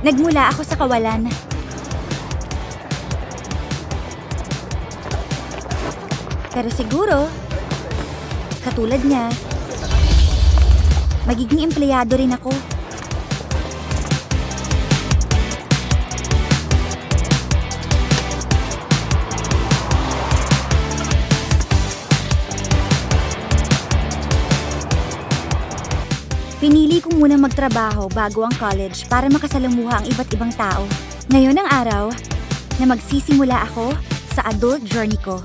Nagmula ako sa kawalan. Pero siguro, katulad niya, magiging empleyado rin ako. Pinili ko muna magtrabaho bago ang college para makasalamuha ang iba't ibang tao. Ngayon ang araw na magsisimula ako sa adult journey ko.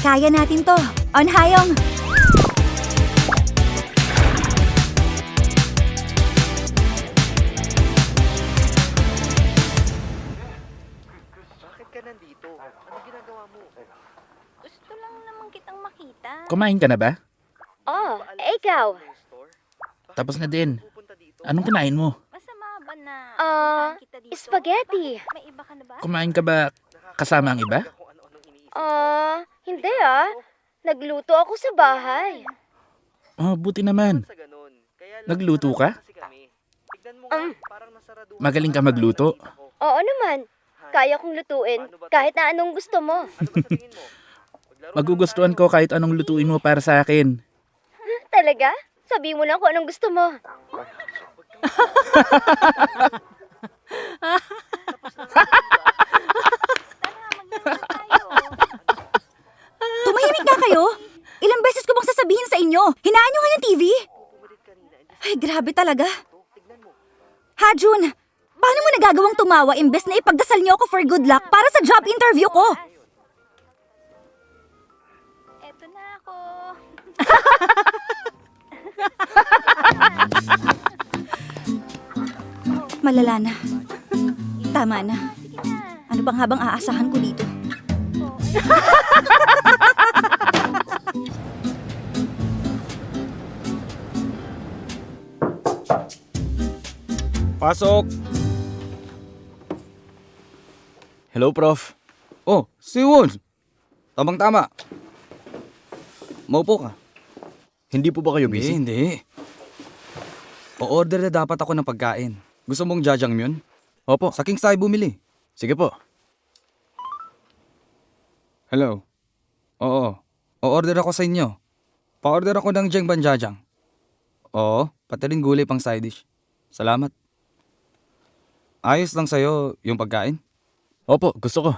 Kaya natin to! On Hayong! Bakit ka nandito? Ano ginagawa mo? Gusto lang naman kitang makita. Kumain ka na ba? Oh, ikaw? Tapos na din. Anong kinain mo? Masama ba na kita dito? Spaghetti. May iba ka na ba? Kumain ka ba kasama ang iba? Hindi Nagluto ako sa bahay. Oh, buti naman. Nagluto ka? Magaling ka magluto. Oo naman. Kaya kong lutuin kahit na anong gusto mo. Magugustuhan ko kahit anong lutuin mo para sa akin. Talaga? Sabi mo lang kung anong gusto mo. Tumahimik nga kayo! Ilang beses ko bang sasabihin sa inyo? Hinaan nyo nga yung TV? Ay, grabe talaga. Hajun, paano mo nagagawang tumawa imbes na ipagdasal niyo ako for good luck para sa job interview ko? Eto na ako. Malala na. Tama na. Ano bang habang aasahan ko dito? Pasok! Hello, Prof. Oh, si Won. Tamang-tama. Maupo ka. Hindi po ba kayo busy? Hindi. O-order na dapat ako ng pagkain. Gusto mong jajangmyeon? Opo. Sa King Sai bumili. Sige po. Hello. Oo. O-order ako sa inyo. Pa-order ako ng jengban jajang. Oo, pati rin gulay pang side dish. Salamat. Ayos lang sa'yo yung pagkain? Opo, gusto ko.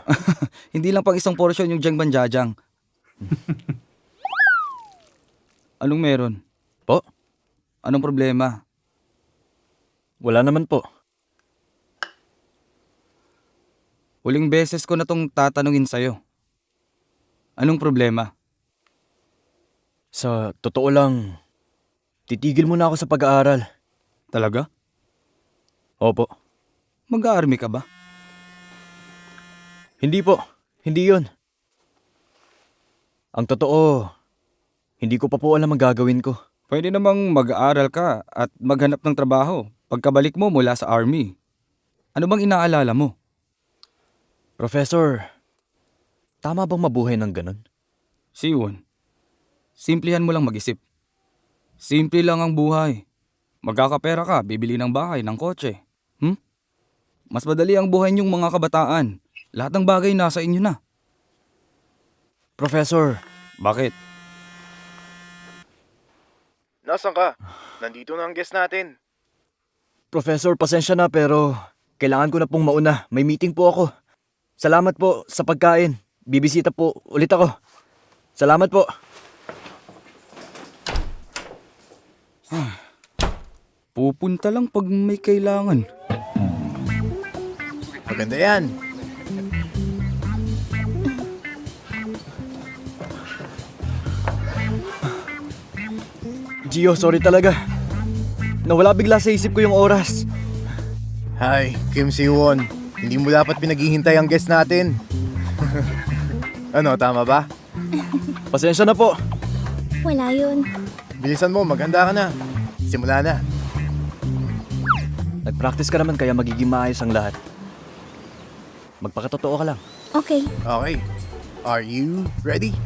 Hindi lang pang isang portion yung jengban jajang. Anong meron? Po? Anong problema? Wala naman po. Huling beses ko na tong tatanungin sa'yo. Anong problema? Sa totoo lang, titigil muna ako sa pag-aaral. Talaga? Opo. Mag-aarmy ka ba? Hindi po. Hindi yun. Ang totoo, hindi ko pa po alam ang gagawin ko. Pwede namang mag-aaral ka at maghanap ng trabaho pagkabalik mo mula sa army. Ano bang inaalala mo? Professor, tama bang mabuhay ng ganun? Siwon, simplihan mo lang mag-isip. Simple lang ang buhay. Magkakapera ka, bibili ng bahay, ng kotse. Mas madali ang buhay niyong mga kabataan. Lahat ng bagay nasa inyo na. Professor, Bakit? Nasaan ka? Nandito na ang guest natin. Professor, pasensya na pero kailangan ko na pong mauna. May meeting po ako. Salamat po sa pagkain. Bibisita po ulit ako. Salamat po. Pupunta lang pag may kailangan. Maganda yan. Gio, sorry talaga. Nawala bigla sa isip ko yung oras. Hi, Kim Si-won. Hindi mo dapat pinaghihintay ang guest natin. Ano, tama ba? Pasensya na po. Wala yun. Bilisan mo, maghanda ka na. Simula na. Nag-practice ka naman kaya magiging maayos ang lahat. Magpakatotoo ka lang. Okay. Okay. Are you ready?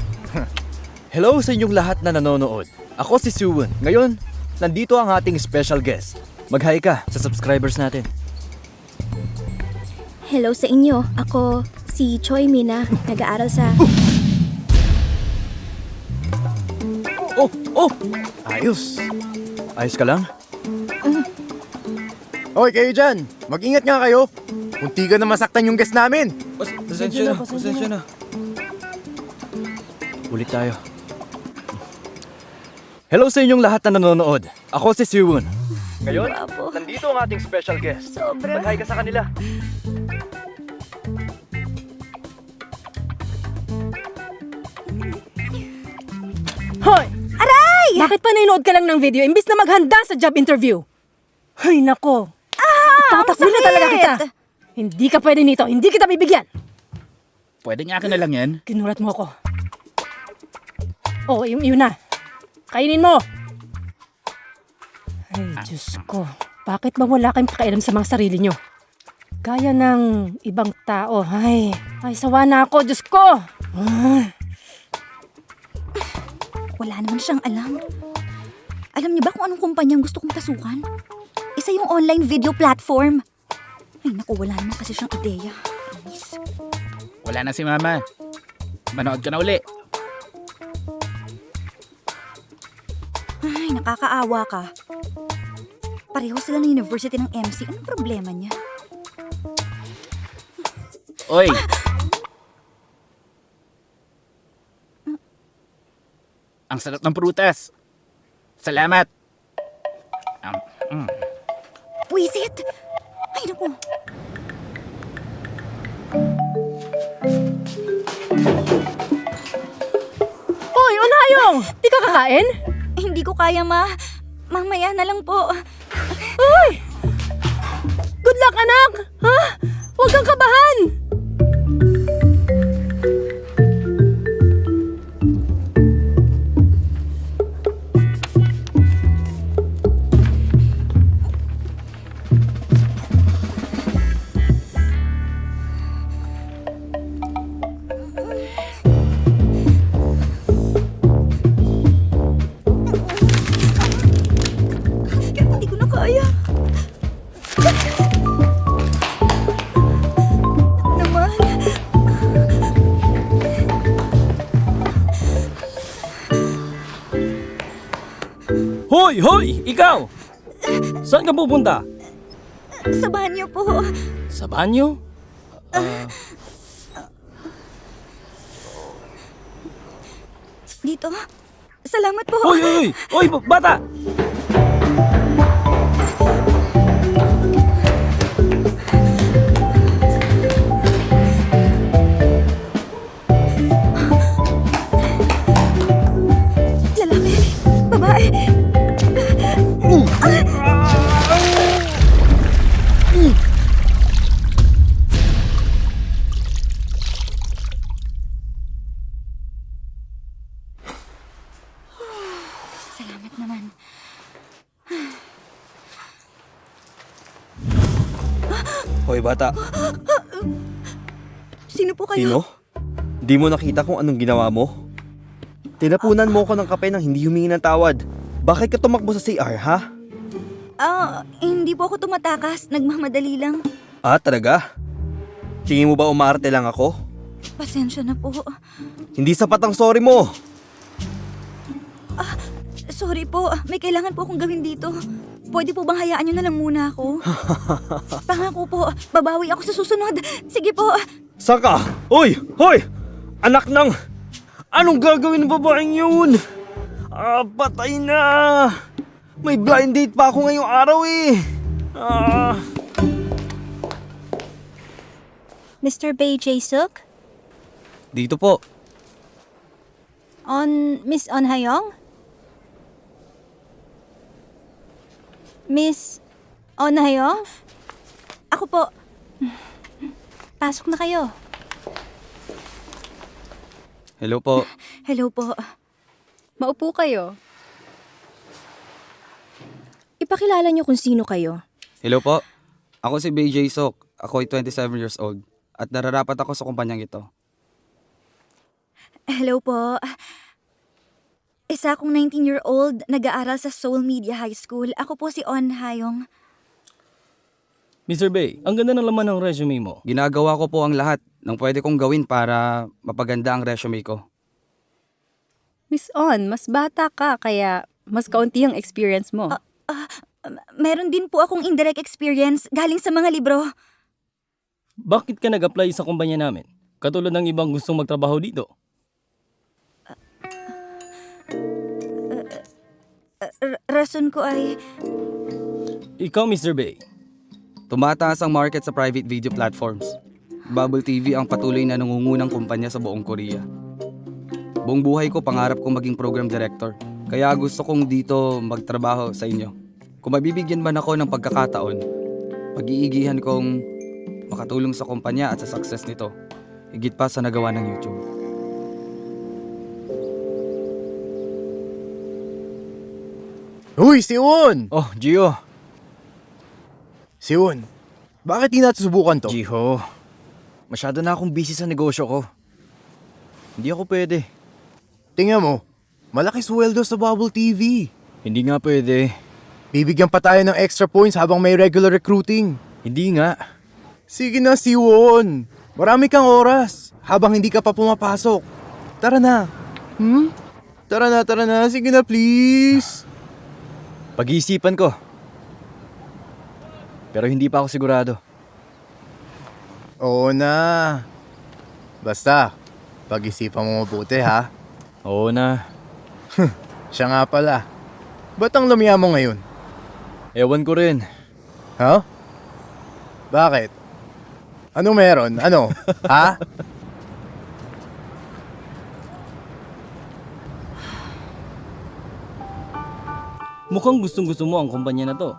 Hello sa inyong lahat na nanonood. Ako si Suwon. Ngayon, nandito ang ating special guest. Mag-hi ka sa subscribers natin. Hello sa inyo. Ako si Choi Mina. Nag-aaral sa... Oh! Ayos! Ayos ka lang? Okay kayo dyan, mag-ingat nga kayo. Munti ka na masaktan yung guest namin. Pasensya na. Ulit tayo. Hello sa inyong lahat na nanonood. Ako si Siwon. Ngayon, Guwapo. nandito ang ating special guest. Sobra. Mag-hi ka sa kanila. Hoy! Aray! Bakit pa nanonood ka lang ng video imbis na maghanda sa job interview? Hay nako! Tatakbo na talaga kita! Hindi ka pwede nito, hindi kita bibigyan! Pwedeng akin na lang yan. Kinurat mo ako. Oo, yun na. Kainin mo! Ay, Diyos ko. Bakit ba wala kayong pakialam sa mga sarili nyo? Gaya ng ibang tao. Ay, sawa na ako, Diyos ko! Ay. Wala naman siyang alam. Alam niyo ba kung anong kumpanyang gusto kong pasukan? Isa yung online video platform. Ay naku, wala naman kasi siyang ideya. Inis. Wala na si Mama. Manood ka na uli. Ay, nakakaawa ka. Pareho sila ng University ng MC. Anong problema niya? Oy! Ang sarap ng prutas. Salamat. Puisit! Ay naku. Hoy, Unhayong! Di ka kakain? Hindi ko kaya, ma. Mamaya na lang po. Uy! Good luck, anak! Ha? Huwag kang kabahan! Hindi ko na kaya. Naman. Hoy! Ikaw! Saan ka pupunta? Sa banyo po. Sa banyo? Dito. Salamat po. Hoy, bata! Lalaki. Babae. Salamat naman. Hoy, bata. Sino po kayo? Sino? Di mo nakita kung anong ginawa mo? Tinapunan mo ko ng kape nang hindi humingi ng tawad. Bakit ka tumakbo sa CR, ha? Hindi po ako tumatakas. Nagmamadali lang. Ah, talaga? Tingin mo ba umarte lang ako? Pasensya na po. Hindi sapat ang sorry mo. Sorry po. May kailangan po akong gawin dito. Pwede po bang hayaan nyo na lang muna ako? Pangako po, babawi ako sa susunod. Sige po. Saka! Hoy! Anak ng... Anong gagawin ng babaeng yun? Patay na! May blind date pa ako ngayong araw eh! Mr. Bae Jae-suk? Dito po. Miss On Hayong? Miss On Hayong? Ako po. Pasok na kayo. Hello po. Hello po. Maupo kayo. Ipakilala niyo kung sino kayo. Hello po. Ako si Bae Jae-suk. Ako ay 27 years old. At nararapat ako sa kumpanyang ito. Hello po. Isa akong 19-year-old, nag-aaral sa Seoul Media High School. Ako po si On Hayong. Mr. Bay, ang ganda ng laman ng resume mo. Ginagawa ko po ang lahat ng pwede kong gawin para mapaganda ang resume ko. Miss On, mas bata ka kaya mas kaunti ang experience mo. Meron din po akong indirect experience galing sa mga libro. Bakit ka nag-apply sa kumpanya namin? Katulad ng ibang gustong magtrabaho dito. Rason ko ay... Ikaw, Mr. Bay. Tumataas ang market sa private video platforms. Bubble TV ang patuloy na nangungunang kumpanya sa buong Korea. Buong buhay ko pangarap kong maging program director. Kaya gusto kong dito magtrabaho sa inyo. Kung mabibigyan man ako ng pagkakataon, pag-iigihan kong makatulong sa kumpanya at sa success nito. Higit pa sa nagawa ng YouTube. Uy, si Won! Oh, Gio. Si Won, bakit di natin subukan to? Jiho, masyado na akong busy sa negosyo ko. Hindi ako pwede. Tingnan mo, malaki sweldo sa Bubble TV. Hindi nga pwede. Bibigyan pa tayo ng extra points habang may regular recruiting. Hindi nga. Sige na, si Won. Marami kang oras habang hindi ka pa pumapasok. Tara na. Tara na. Sige na, please. Pag-iisipan ko. Pero hindi pa ako sigurado. Oo na. Basta, pag-isipan mo mabuti ha. Oo na. Siya nga pala. Ba't ang lumiya mo ngayon? Ewan ko rin. Ha? Bakit? Ano meron? Ano? Ha? Mukhang gustong-gusto mo ang kumpanya na to.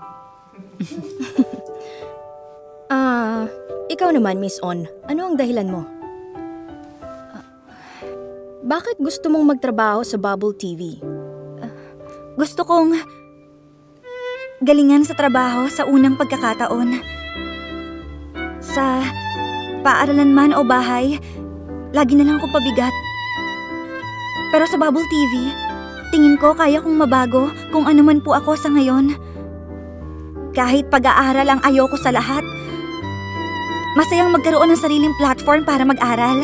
Ikaw naman, Miss On. Ano ang dahilan mo? Bakit gusto mong magtrabaho sa Bubble TV? Gusto kong galingan sa trabaho sa unang pagkakataon. Sa paaralan man o bahay, lagi na lang ako pabigat. Pero sa Bubble TV, tingin ko kaya kong mabago kung ano man po ako sa ngayon. Kahit pag-aaral ang ayoko sa lahat, masayang magkaroon ng sariling platform para mag-aral.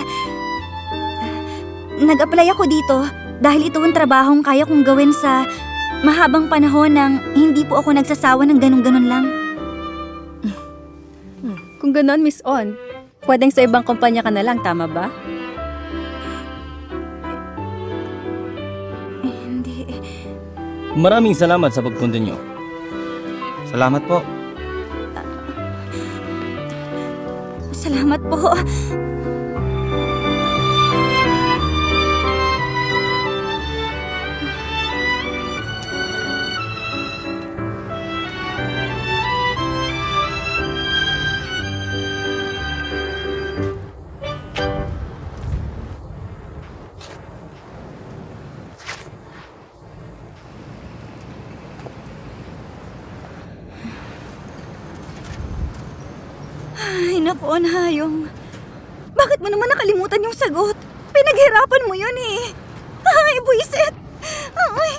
Nag-apply ako dito dahil ito ang trabahong kaya kong gawin sa mahabang panahon nang hindi po ako nagsasawa ng ganun-ganun lang. Kung ganon, Miss On, pwedeng sa ibang kumpanya ka na lang, tama ba? Hindi. Maraming salamat sa pagpunta nyo. Salamat po. Salamat po. Ay, naku, Hayong. Bakit mo naman nakalimutan yung sagot? Pinaghirapan mo yun eh. Ay, buisit. Ay.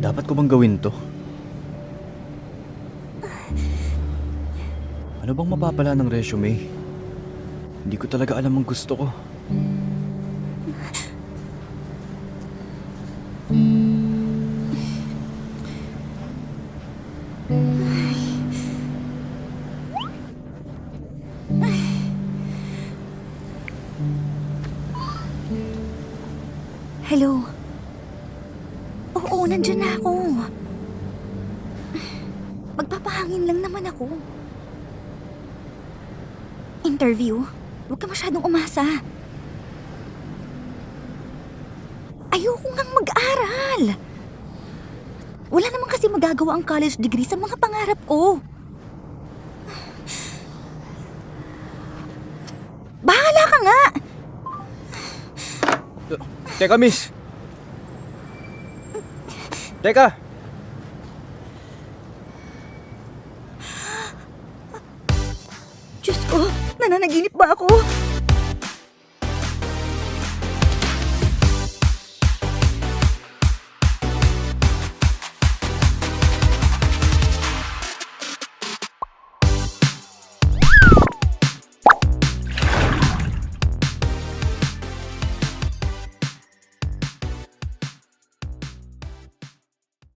Dapat ko bang gawin to? Ano bang mapapala ng resume? Hindi ko talaga alam ang gusto ko. Hello. Oo, nandyan na ako. Magpapahangin lang naman ako. Interview? Huwag ka masyadong umasa. Ayun! Ayoko ngang mag-aral. Wala naman kasi magagawa ang college degree sa mga pangarap ko. Bahala ka nga! Teka, miss. Teka. Diyos ko, nananaginip ba ako?